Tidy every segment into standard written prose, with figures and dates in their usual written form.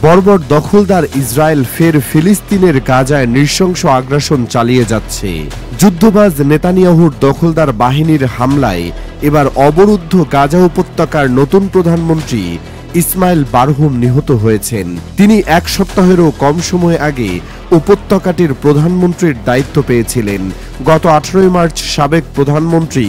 বর্বর দখলদার ইসরায়েল ফের ফিলিস্তিনের গাজায় নৃশংস আগ্রাসন চালিয়ে যাচ্ছে। যুদ্ধবাজ নেতানিয়াহুর দখলদার বাহিনীর হামলায় এবার অবরুদ্ধ গাজা উপত্যকার নতুন প্রধানমন্ত্রী ইসমাইল বারহুম নিহত হয়েছেন। তিনি এক সপ্তাহেরও কম সময় আগে উপত্যকাটির প্রধানমন্ত্রীর দায়িত্ব পেয়েছিলেন। গত 18 মার্চ সাবেক প্রধানমন্ত্রী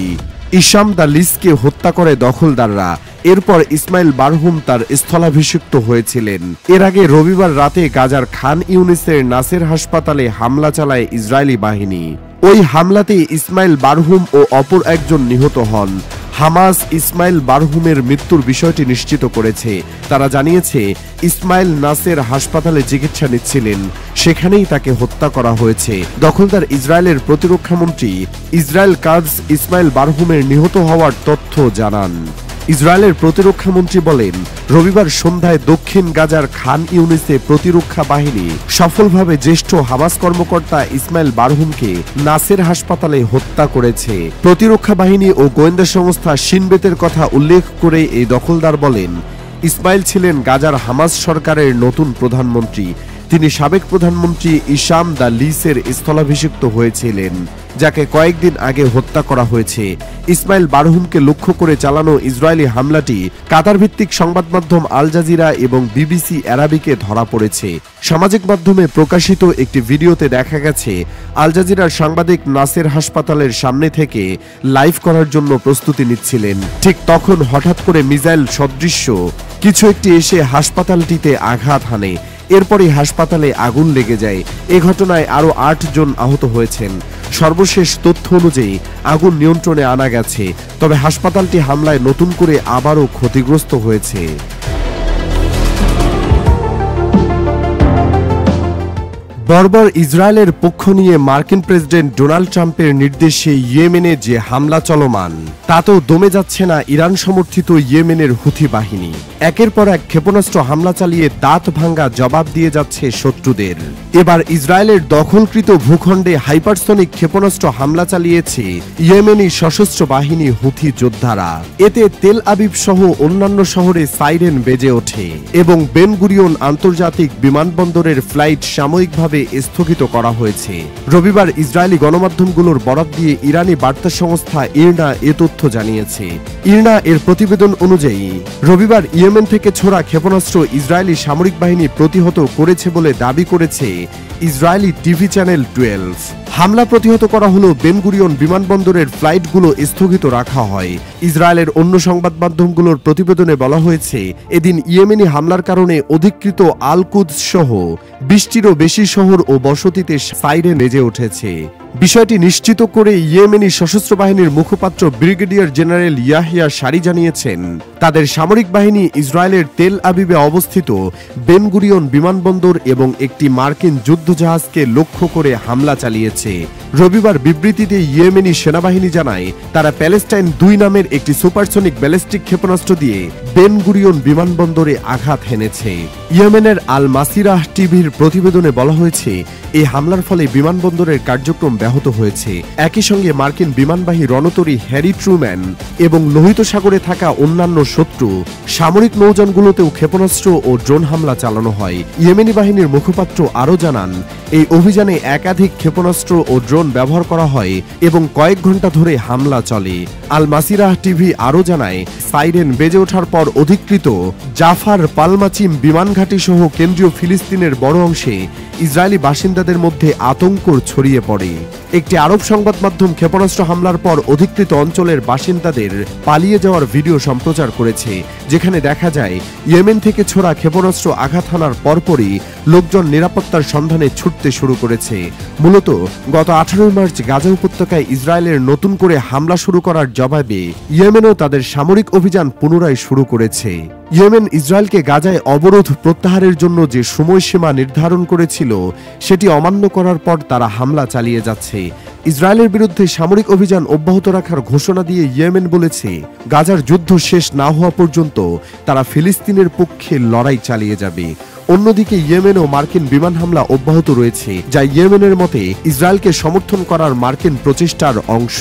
ইসাম দালিসকে হত্যা করে দখলদাররা। এরপর ইসমাইল বারহুম তার স্থলাভিষিক্ত হয়েছিলেন। এর আগে রবিবার রাতে গাজার খান ইউনিসের নাসের হাসপাতালে হামলা চালায় ইসরায়েলি বাহিনী। ওই হামলাতে ইসমাইল বারহুম ও অপর একজন নিহত হন। হামাস ইসমাইল বারহুমের মৃত্যুর বিষয়টি নিশ্চিত করেছে। তারা জানিয়েছে ইসমাইল নাসের হাসপাতালে চিকিৎসা নিচ্ছিলেন, সেখানেই তাকে হত্যা করা হয়েছে। দখলদার ইসরায়েলের প্রতিরক্ষামন্ত্রী ইসরায়েল কাটজ ইসমাইল বারহুমের নিহত হওয়ার তথ্য জানান। ইসরায়েলের প্রতিরক্ষামন্ত্রী বলেন, রবিবার সন্ধ্যায় দক্ষিণ গাজার খান ইউনিসে প্রতিরক্ষা বাহিনী সফলভাবে জ্যেষ্ঠ হামাস কর্মকর্তা ইসমাইল বারহুমকে নাসের হাসপাতালে হত্যা করেছে। প্রতিরক্ষা বাহিনী ও গোয়েন্দা সংস্থা শিনবেতের কথা উল্লেখ করে এই দখলদার বলেন, ইসমাইল ছিলেন গাজার হামাস সরকারের নতুন প্রধানমন্ত্রী। তিনি সাবেক প্রধানমন্ত্রী ইসাম দালিসের স্থলাভিষিক্ত হয়েছিলেন, যাকে কয়েকদিন আগে হত্যা করা হয়েছে। ইসমাইল বারহুমকে লক্ষ্য করে চালানো ইসরায়েলি হামলাটি কাতার ভিত্তিক সংবাদ মাধ্যম আল জাজিরা এবং বিবিসি আরাবিকে ধরা পড়েছে। সামাজিক মাধ্যমে প্রকাশিত একটি ভিডিওতে দেখা গেছে আল জাজিরার সাংবাদিক নাসের হাসপাতালের সামনে থেকে লাইভ করার জন্য প্রস্তুতি নিচ্ছিলেন। ঠিক তখন হঠাৎ করে মিসাইল সদৃশ্য কিছু একটি এসে হাসপাতালটিতে আঘাত হানে। এরপরই হাসপাতালে আগুন লেগে যায়। এ ঘটনায় আরও 8 জন আহত হয়েছেন। সর্বশেষ তথ্য অনুযায়ী আগুন নিয়ন্ত্রণে আনা গেছে, তবে হাসপাতালটি হামলায় নতুন করে আবারও ক্ষতিগ্রস্ত হয়েছে। বর্বর ইসরায়েলের পক্ষ নিয়ে মার্কিন প্রেসিডেন্ট ডোনাল্ড ট্রাম্পের নির্দেশে ইয়েমেনে যে হামলা চলমান, তাতেও দমে যাচ্ছে না ইরান সমর্থিত ইয়েমেনের হুথি বাহিনী। একের পর এক ক্ষেপণাস্ত্র হামলা চালিয়ে দাঁত ভাঙ্গা জবাব দিয়ে যাচ্ছে শত্রুদের। এবার ইসরায়েলের দখলকৃত ভূখণ্ডে হাইপারসনিক ক্ষেপণাস্ত্র হামলা চালিয়েছে ইয়েমেনি সশস্ত্র বাহিনী হুথি যোদ্ধারা। এতে তেল আবিব সহ অন্যান্য শহরে সাইরেন বেজে ওঠে এবং বেন গুরিয়ন আন্তর্জাতিক বিমানবন্দরের ফ্লাইট সাময়িকভাবে স্থগিত করা হয়েছে। রবিবার ইসরায়েলি গণমাধ্যমগুলোর বরাত দিয়ে ইরানি বার্তা সংস্থা ইরনা এ তথ্য জানিয়েছে। ইরনা এর প্রতিবেদন অনুযায়ী রবিবার ইয়েমেন থেকে ছোড়া ক্ষেপণাস্ত্র ইসরায়েলি সামরিক বাহিনী প্রতিহত করেছে বলে দাবি করেছে ইসরায়েলি টিভি চ্যানেল 12। হামলা প্রতিহত করা হলো বেন গুরিয়ন বিমানবন্দরের ফ্লাইটগুলো স্থগিত রাখা হয়। ইসরায়েলের অন্য সংবাদ মাধ্যমগুলোর প্রতিবেদনে বলা হয়েছে, এদিন ইয়েমেনি হামলার কারণে অধিকৃত আল কুদস সহ 20টিরও বেশি শহর ও বসতিতে সাইরেন বেজে উঠেছে। বিষয়টি নিশ্চিত করে ইয়েমেনি সশস্ত্র বাহিনীর মুখপাত্র ব্রিগেডিয়ার জেনারেল ইয়াহিয়া সারি জানিয়েছেন, তাদের সামরিক বাহিনী ইসরায়েলের তেল আবিবে অবস্থিত বেন গুরিয়ন বিমানবন্দর এবং একটি মার্কিন যুদ্ধজাহাজকে লক্ষ্য করে হামলা চালিয়েছে। রবিবার বিবৃতিতে ইয়েমেনি সেনাবাহিনী জানায়, তারা প্যালেস্টাইন 2 নামের একটি সুপারসনিক ব্যালিস্টিক ক্ষেপণাস্ত্র দিয়ে বেন গুরিয়ন বিমানবন্দরে আঘাত হেনেছে। ইয়েমেনের আল মাসিরাহ টিভির প্রতিবেদনে বলা হয়েছে, এই হামলার ফলে বিমানবন্দরের কার্যক্রম ব্যাহত হয়েছে। একই সঙ্গে মার্কিন বিমানবাহী রণতরী হ্যারি ট্রুম্যান এবং লোহিত সাগরে থাকা অন্যান্য শত্রু সামরিক নৌযানগুলোতেও ক্ষেপণাস্ত্র ও ড্রোন হামলা চালানো হয়। ইয়েমেনি বাহিনীর মুখপাত্র আরও জানান, এই অভিযানে একাধিক ক্ষেপণাস্ত্র ও ড্রোন ব্যবহার করা হয় এবং কয়েক ঘন্টা ধরে হামলা চলে। আল মাসিরাহ টিভি আরও জানায়, সাইরেন বেজে ওঠার পর অধিকৃত জাফার পালমাচিম বিমানঘাটি সহ কেন্দ্রীয় ফিলিস্তিনের বড় অংশে ইসরায়েলি বাসিন্দাদের মধ্যে আতঙ্ক ছড়িয়ে পড়ে। একটি আরব সংবাদ মাধ্যম ক্ষেপণাস্ত্র হামলার পর অধিকৃত অঞ্চলের বাসিন্দাদের পালিয়ে যাওয়ার ভিডিও সম্প্রচার করেছে, যেখানে দেখা যায় ইয়েমেন থেকে ছোড়া ক্ষেপণাস্ত্র আঘাত হানার পরপরই লোকজন নিরাপত্তার সন্ধানে ছুটতে শুরু করেছে। মূলত গত 18 মার্চ গাজা উপত্যকায় ইসরায়েলের নতুন করে হামলা শুরু করার জবাবে ইয়েমেনও তাদের সামরিক অভিযান পুনরায় শুরু করেছে। ইয়েমেন ইসরায়েলকে গাজায় অবরোধ প্রত্যাহারের জন্য যে সময়সীমা নির্ধারণ করেছিল, সেটি অমান্য করার পর তারা হামলা চালিয়ে যাচ্ছে। ইসরায়েলের বিরুদ্ধে সামরিক অভিযান অব্যাহত রাখার ঘোষণা দিয়ে ইয়েমেন বলেছে, গাজার যুদ্ধ শেষ না হওয়া পর্যন্ত তারা ফিলিস্তিনের পক্ষে লড়াই চালিয়ে যাবে। অন্যদিকে ইয়েমেনও মার্কিন বিমান হামলা অব্যাহত রয়েছে, যা ইয়েমেনের মতে ইসরায়েলকে সমর্থন করার মার্কিন প্রচেষ্টার অংশ।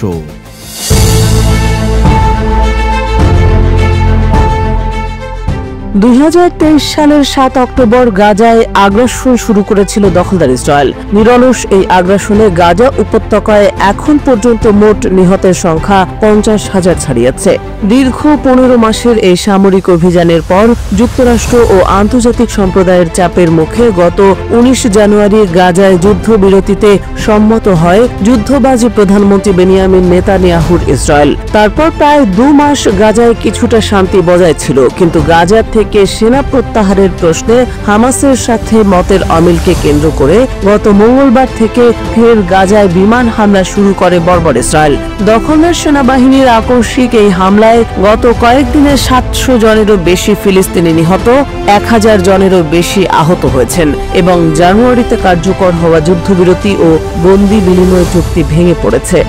2023 সালের 7 অক্টোবর গাজায় আগ্রাসন শুরু করেছিল দখলদার ইসরায়েল। নিরলস এই আগ্রাসনে গাজা উপত্যকায় এখন পর্যন্ত মোট নিহতের সংখ্যা 50,000 ছাড়িয়েছে। দীর্ঘ 15 মাসের এই সামরিক অভিযানের পর যুক্তরাষ্ট্র ও আন্তর্জাতিক সম্প্রদায়ের চাপের মুখে গত 19 জানুয়ারি গাজায় যুদ্ধবিরতিতে সম্মত হয় যুদ্ধবাজি প্রধানমন্ত্রী বেনিয়ামিন নেতানিয়াহুর ইসরায়েল। তারপর প্রায় 2 মাস গাজায় কিছুটা শান্তি বজায় ছিল, কিন্তু গাজা থেকে সেনা প্রত্যাহারের প্রশ্নে হামাসের সাথে মতের অমিলকে কেন্দ্র করে গত মঙ্গলবার থেকে ফের গাজায় বিমান হামলা শুরু করে বর্বর ইসরায়েল। দখলদার সেনাবাহিনীর আকস্মিক এই হামলায় গত কয়েকদিনে 700 জনেরও বেশি ফিলিস্তিনি নিহত, 1000 জনেরও বেশি আহত হয়েছেন এবং জানুয়ারিতে কার্যকর হওয়া যুদ্ধবিরতি ও বন্দি বিনিময় চুক্তি ভেঙে পড়েছে।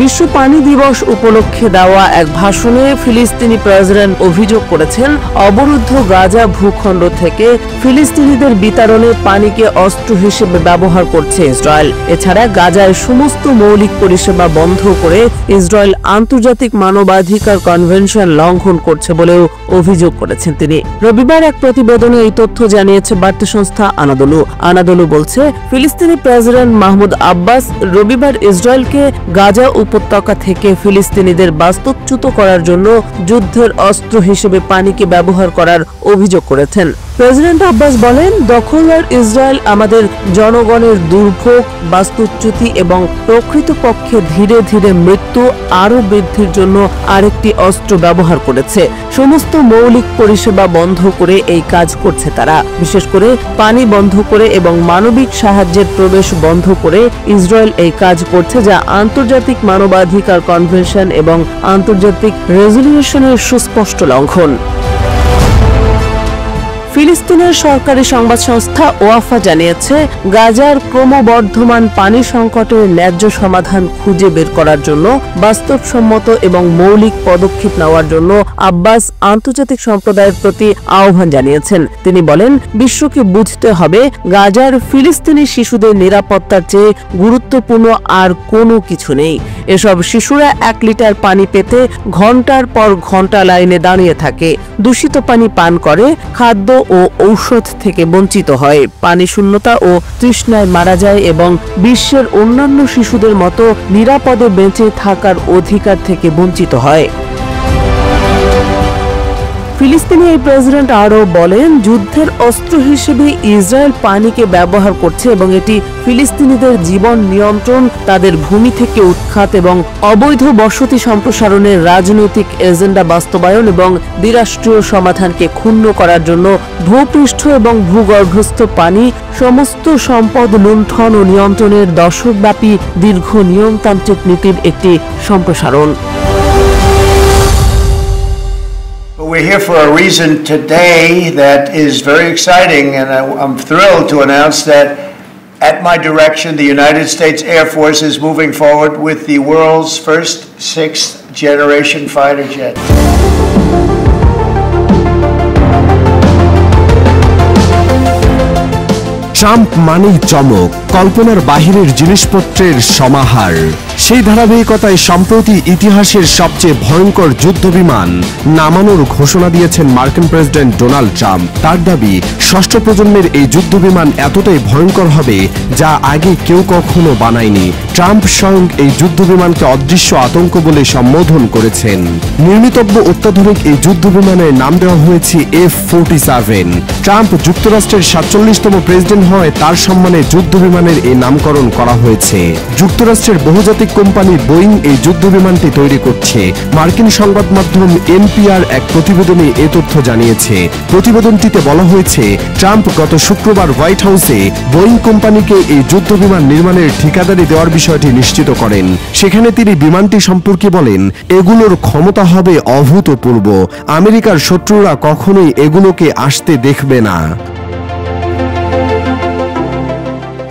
বিশ্ব পানি দিবস উপলক্ষে দেওয়া এক ভাষণে ফিলিস্তিনি প্রেসিডেন্ট অভিযোগ করেছেন, অবরুদ্ধ গাজা ভূখণ্ড থেকে ফিলিস্তিনিদের বিতরণে পানিকে অস্ত্র হিসেবে ব্যবহার করছে ইসরায়েল। এছাড়া গাজায় সমস্ত মৌলিক পরিষেবা বন্ধ করে ইসরায়েল আন্তর্জাতিক মানবাধিকার কনভেনশন লঙ্ঘন করছে বলেও অভিযোগ করেছেন তিনি। রবিবার এক প্রতিবেদনে এই তথ্য জানিয়েছে বার্তা সংস্থা আনাদোলু। আনাদোলু বলছে, ফিলিস্তিনি প্রেসিডেন্ট মাহমুদ আব্বাস রবিবার ইসরায়েলকে গাজা উপত্যকা থেকে ফিলিস্তিনিদের বাস্তুচ্যুত করার জন্য যুদ্ধের অস্ত্র হিসেবে পানিকে ব্যবহার করার অভিযোগ করেছেন। প্রেসিডেন্ট আব্বাস বলেন, দখলদার ইসরায়েল আমাদের জনগণের দুর্ভোগ, বাস্তুচ্যুতি এবং প্রকৃতপক্ষে ধীরে ধীরে মৃত্যু আরও বৃদ্ধির জন্য আরেকটি অস্ত্র ব্যবহার করেছে। সমস্ত মৌলিক পরিষেবা বন্ধ করে এই কাজ করছে তারা, বিশেষ করে পানি বন্ধ করে এবং মানবিক সাহায্যের প্রবেশ বন্ধ করে ইসরায়েল এই কাজ করছে, যা আন্তর্জাতিক মানবাধিকার কনভেনশন এবং আন্তর্জাতিক রেজলিউশনের সুস্পষ্ট লঙ্ঘন। ফিলিস্তিনের সরকারি সংবাদ সংস্থা ওয়াফা জানিয়েছে, গাজার ক্রমবর্ধমান পানি সংকটের ন্যায্য সমাধান খুঁজে বের করার জন্য বাস্তবসম্মত এবং মৌলিক পদক্ষেপ নেওয়ার জন্য আব্বাস আন্তর্জাতিক সম্প্রদায়ের প্রতি আহ্বান জানিয়েছেন। তিনি বলেন, বিশ্বকে বুঝতে হবে গাজার ফিলিস্তিনি শিশুদের নিরাপত্তার চেয়ে গুরুত্বপূর্ণ আর কোনো কিছু নেই। এসব শিশুরা 1 লিটার পানি পেতে ঘন্টার পর ঘন্টা লাইনে দাঁড়িয়ে থাকে, দূষিত পানি পান করে, খাদ্য ও ঔষধ থেকে বঞ্চিত হয়, পানি শূন্যতা ও তৃষ্ণায় মারা যায় এবং বিশ্বের অন্যান্য শিশুদের মতো নিরাপদে বেঁচে থাকার অধিকার থেকে বঞ্চিত হয়। ফিলিস্তিনি এই প্রেসিডেন্ট আরও বলেন, যুদ্ধের অস্ত্র হিসেবে ইসরায়েল পানিকে ব্যবহার করছে এবং এটি ফিলিস্তিনিদের জীবন নিয়ন্ত্রণ, তাদের ভূমি থেকে উৎখাত এবং অবৈধ বসতি সম্প্রসারণের রাজনৈতিক এজেন্ডা বাস্তবায়ন এবং দ্বিরাষ্ট্রীয় সমাধানকে ক্ষুণ্ণ করার জন্য ভূপৃষ্ঠ এবং ভূগর্ভস্থ পানি সমস্ত সম্পদ লুণ্ঠন ও নিয়ন্ত্রণের দশকব্যাপী দীর্ঘ নিয়মতান্ত্রিক নীতির একটি সম্প্রসারণ। We're here for a reason today that is very exciting, and I'm thrilled to announce that at my direction, the United States Air Force is moving forward with the world's first 6th-generation fighter jet. Trump মানেই চমক, কল্পনার বাহিরের জিনিসপত্রের সমাহার। সেই ধারাবাহিকতায় সম্প্রতি ইতিহাসের সবচেয়ে ভয়ঙ্কর যুদ্ধবিমান নামানোর ঘোষণা দিয়েছেন মার্কিন প্রেসিডেন্ট ডোনাল্ড ট্রাম্প। তার দাবি, ষষ্ঠ প্রজন্মের এই যুদ্ধবিমান এতটাই ভয়ঙ্কর হবে যা আগে কেউ কখনো বানায়নি। ট্রাম্প স্বয়ং এই যুদ্ধবিমানকে অদৃশ্য আতঙ্ক বলে সম্বোধন করেছেন। নির্মিতব্য অত্যাধুনিক এই যুদ্ধবিমানের নাম দেওয়া হয়েছে F-47। ট্রাম্প যুক্তরাষ্ট্রের 47তম প্রেসিডেন্ট হয় তার সম্মানে যুদ্ধবিমানের এই নামকরণ করা হয়েছে। যুক্তরাষ্ট্রের বহুজাতিক কোম্পানি বোয়িং এই যুদ্ধবিমানটি তৈরি করছে। মার্কিন সংবাদ মাধ্যম NPR এক প্রতিবেদনে এ তথ্য জানিয়েছে। প্রতিবেদনটিতে বলা হয়েছে, ট্রাম্প গত শুক্রবার হোয়াইট হাউসে বোয়িং কোম্পানিকে এই যুদ্ধবিমান নির্মাণের ঠিকাদারি দেওয়ার বিষয়টি নিশ্চিত করেন। সেখানে তিনি বিমানটি সম্পর্কে বলেন, এগুলোর ক্ষমতা হবে অভূতপূর্ব। আমেরিকার শত্রুরা কখনোই এগুলোকে আসতে দেখবে না।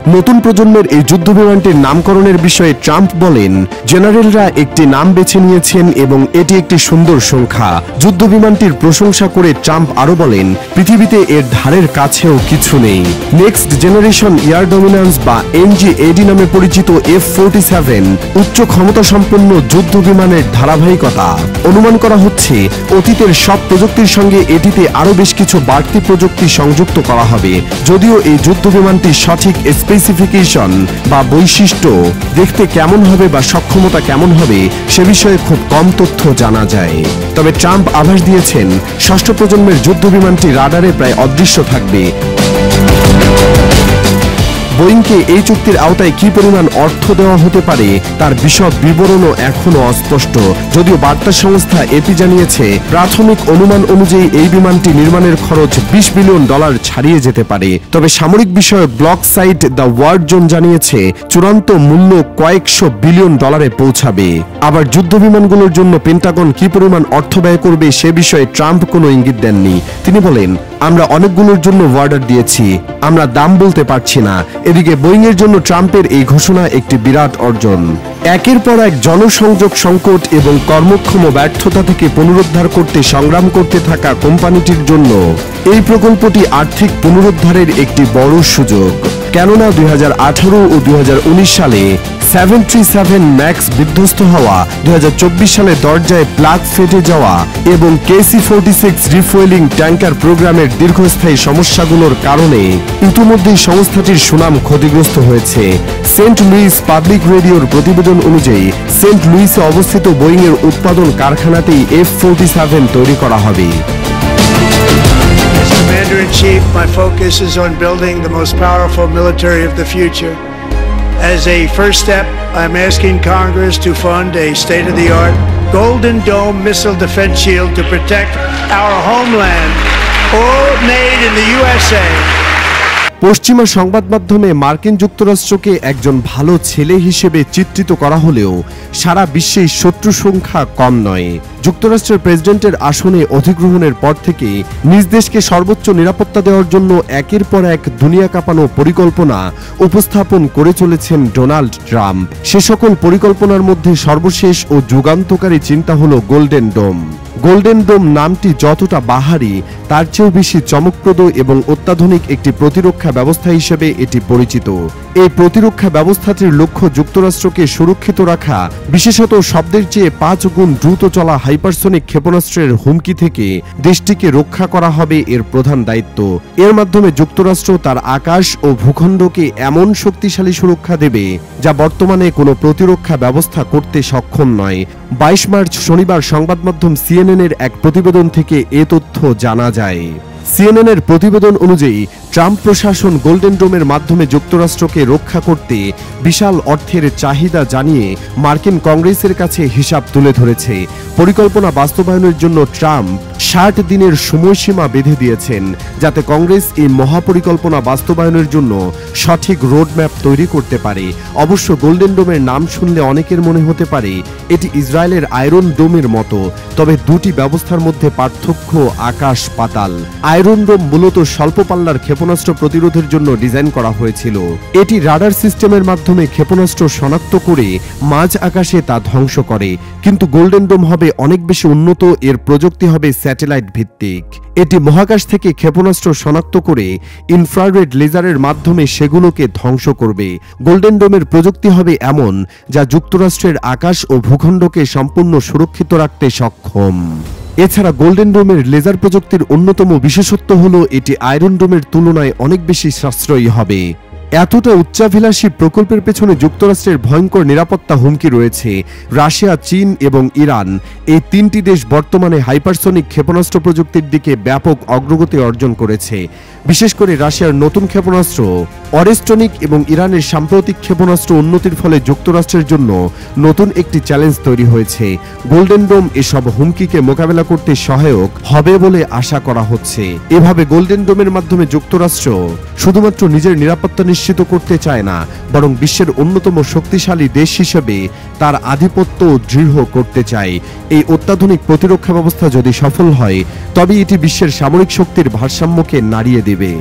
নতুন প্রজন্মের এই যুদ্ধ বিমানটির নামকরণের বিষয়ে ট্রাম্প বলেন, জেনারেলরা একটি নাম বেছে নিয়েছেন এবং এটি একটি সুন্দর সংখ্যা। যুদ্ধ বিমানটির প্রশংসা করে ট্রাম্প আরো বলেন, পৃথিবীতে এর ধারের কাছেও কিছু নেই। নেক্সট জেনারেশন এয়ার ডমিন্যান্স বা NGAD নামে পরিচিত F-47 উচ্চ ক্ষমতা সম্পন্ন যুদ্ধ বিমানের ধারাবাহিকতা। অনুমান করা হচ্ছে অতীতের সব প্রযুক্তির সঙ্গে এটিতে আরো বেশ কিছু বাড়তি প্রযুক্তি সংযুক্ত করা হবে। যদিও এই যুদ্ধ বিমানটির সঠিক স্পেসিফিকেশন বা বৈশিষ্ট্য দেখতে কেমন হবে বা সক্ষমতা কেমন হবে সে বিষয়ে খুব কম তথ্য জানা যায়। তবে ট্রাম্প আভাস দিয়েছেন, ষষ্ঠ প্রজন্মের যুদ্ধ বিমানটি রাডারে প্রায় অদৃশ্য থাকবে। বোয়িংকে এই চুক্তির আওতায় কি পরিমাণ অর্থ দেওয়া হতে পারে তার বিশদ বিবরণও এখনো অস্পষ্ট। যদিও বার্তা সংস্থা AP জানিয়েছে, প্রাথমিক অনুমান অনুযায়ী এই বিমানটি নির্মাণের খরচ $20 বিলিয়ন ছাড়িয়ে যেতে পারে। তবে সামরিক বিষয়ক blog site the War Zone জানিয়েছে, চূড়ান্ত মূল্য কয়েকশো বিলিয়ন ডলারে পৌঁছাবে। আবার যুদ্ধ বিমানগুলোর জন্য পেন্টাগন কি পরিমাণ অর্থ ব্যয় করবে সে বিষয়ে ট্রাম্প কোনো ইঙ্গিত দেননি। তিনি বলেন, আমরা অনেকগুলোর জন্য অর্ডার দিয়েছি, আমরা দাম বলতে পারছি না। এদিকে বোয়িং এর জন্য ট্রাম্পের এই ঘোষণা একটি বিরাট অর্জন। একের পর এক জনসংযোগ সংকট এবং কর্মক্ষম ব্যর্থতা থেকে পুনরুদ্ধার করতে সংগ্রাম করতে থাকা কোম্পানিটির জন্য এই প্রকল্পটি আর্থিক পুনরুদ্ধারের একটি বড় সুযোগ। কেননা 2018 ও 2019 সালে 737 ম্যাক্স বিধ্বস্ত হওয়া, 2024 সালে দরজায় প্লাগ ফেটে যাওয়া এবং KC-46 রিফুয়েলিং ট্যাঙ্কার প্রোগ্রামের দীর্ঘস্থায়ী সমস্যাগুলোর কারণে ইতিমধ্যেই সংস্থাটির সুনাম ক্ষতিগ্রস্ত হয়েছে। সেন্ট লুইস পাবলিক রেডিওর প্রতিবেদন অনুযায়ী সেন্ট লুইসে অবস্থিত বোয়িং এর উৎপাদন কারখানাতেই F-47 তৈরি করা হবে। As Commander-in-Chief, my focus is on building the most powerful military of the future. As a first step, I'm asking Congress to fund a state-of-the-art Golden Dome missile defense shield to protect our homeland, all made in the USA. পশ্চিমা সংবাদ মাধ্যমে মার্কিন যুক্তরাষ্ট্রকে একজন ভালো ছেলে হিসেবে চিত্রিত করা হলেও সারা বিশ্বে শত্রু সংখ্যা কম নয়। যুক্তরাষ্ট্রের প্রেসিডেন্টের আসনে অধিগ্রহণের পর থেকে নিজ দেশকে সর্বোচ্চ নিরাপত্তা দেওয়ার জন্য একের পর এক দুনিয়া কাঁপানো পরিকল্পনা উপস্থাপন করে চলেছেন ডোনাল্ড ট্রাম্প। সে সকল পরিকল্পনার মধ্যে সর্বশেষ ও যুগান্তকারী চিন্তা হলো গোল্ডেন ডোম। গোল্ডেন ডোম নামটি যতটা বাহারি তার চেয়েও বেশি চমকপ্রদ এবং অত্যাধুনিক একটি প্রতিরক্ষা ব্যবস্থা হিসেবে এটি পরিচিত। এই প্রতিরক্ষা ব্যবস্থাটির লক্ষ্য যুক্তরাষ্ট্রকে সুরক্ষিত রাখা, বিশেষত শব্দের চেয়ে 5 গুণ দ্রুত চলা হাইপারসনিক ক্ষেপণাস্ত্রের হুমকি থেকে দেশটিকে রক্ষা করা হবে এর প্রধান দায়িত্ব। এর মাধ্যমে যুক্তরাষ্ট্র তার আকাশ ও ভূখণ্ডকে এমন শক্তিশালী সুরক্ষা দেবে যা বর্তমানে কোনো প্রতিরক্ষা ব্যবস্থা করতে সক্ষম নয়। 22 মার্চ শনিবার সংবাদ মাধ্যম CNN এর এক প্রতিবেদন থেকে এ তথ্য জানা যায়। CNN এর প্রতিবেদন অনুযায়ী ট্রাম্প প্রশাসন গোল্ডেন ডোমের মাধ্যমে যুক্তরাষ্ট্রকে রক্ষা করতে বিশাল অর্থের চাহিদা জানিয়ে মার্কিন কংগ্রেসের কাছে হিসাব তুলে ধরেছে। পরিকল্পনা বাস্তবায়নের জন্য ট্রাম্প 60 দিনের সময়সীমা বেঁধে দিয়েছেন, যাতে কংগ্রেস এই মহাপরিকল্পনা বাস্তবায়নের জন্য সঠিক রোডম্যাপ তৈরি করতে পারে। অবশ্য গোল্ডেন ডোমের নাম শুনলে অনেকের মনে হতে পারে এটি ইসরায়েলের আয়রন ডোমের মতো, তবে দুটি ব্যবস্থার মধ্যে পার্থক্য আকাশ পাতাল। আয়রন ডোম মূলত স্বল্প পাল্লার ক্ষেপণাস্ত্র প্রতিরোধের জন্য ডিজাইন করা হয়েছিল। এটি রাডার সিস্টেমের মাধ্যমে ক্ষেপণাস্ত্র শনাক্ত করে মাঝ আকাশে তা ধ্বংস করে, কিন্তু গোল্ডেন ডোম হবে অনেক বেশি উন্নত। এর প্রযুক্তি হবে স্যাটেলাইট ভিত্তিক। এটি মহাকাশ থেকে ক্ষেপণাস্ত্র শনাক্ত করে ইনফ্রারেড লেজারের মাধ্যমে সেগুলোকে ধ্বংস করবে। গোল্ডেন ডোমের প্রযুক্তি হবে এমন যা যুক্তরাষ্ট্রের আকাশ ও ভূখণ্ডকে সম্পূর্ণ সুরক্ষিত রাখতে সক্ষম। এছাড়া গোল্ডেন ডোমের লেজার প্রযুক্তির অন্যতম বিশেষত্ব হলো এটি আয়রন ডোমের তুলনায় অনেক বেশি সাশ্রয়ী হবে। এতটা উচ্চাভিলাষী প্রকল্পের পেছনে যুক্তরাষ্ট্রের ভয়ঙ্কর নিরাপত্তা হুমকি রয়েছে। রাশিয়া, চীন এবং ইরান এই তিনটি দেশ বর্তমানে হাইপারসনিক ক্ষেপণাস্ত্র প্রযুক্তির দিকে ব্যাপক অগ্রগতি অর্জন করেছে। বিশেষ করে রাশিয়ার নতুন ক্ষেপণাস্ত্র অরেস্টনিক এবং ইরানের সাম্প্রতিক ক্ষেপণাস্ত্র উন্নতির ফলে যুক্তরাষ্ট্রের জন্য নতুন একটি চ্যালেঞ্জ তৈরি হয়েছে। গোল্ডেন ডোম এসব হুমকিকে মোকাবেলা করতে সহায়ক হবে বলে আশা করা হচ্ছে। এভাবে গোল্ডেন ডোমের মাধ্যমে যুক্তরাষ্ট্র শুধুমাত্র নিজের নিরাপত্তা নিশ্চিত করতে চায় না, বরং বিশ্বের অন্যতম শক্তিশালী দেশ হিসেবে তার আধিপত্য দৃঢ় করতে চায়। এই অত্যাধুনিক প্রতিরক্ষা ব্যবস্থা যদি সফল হয় তবে এটি বিশ্বের সামরিক শক্তির ভারসাম্যকে নাড়িয়ে দেবে।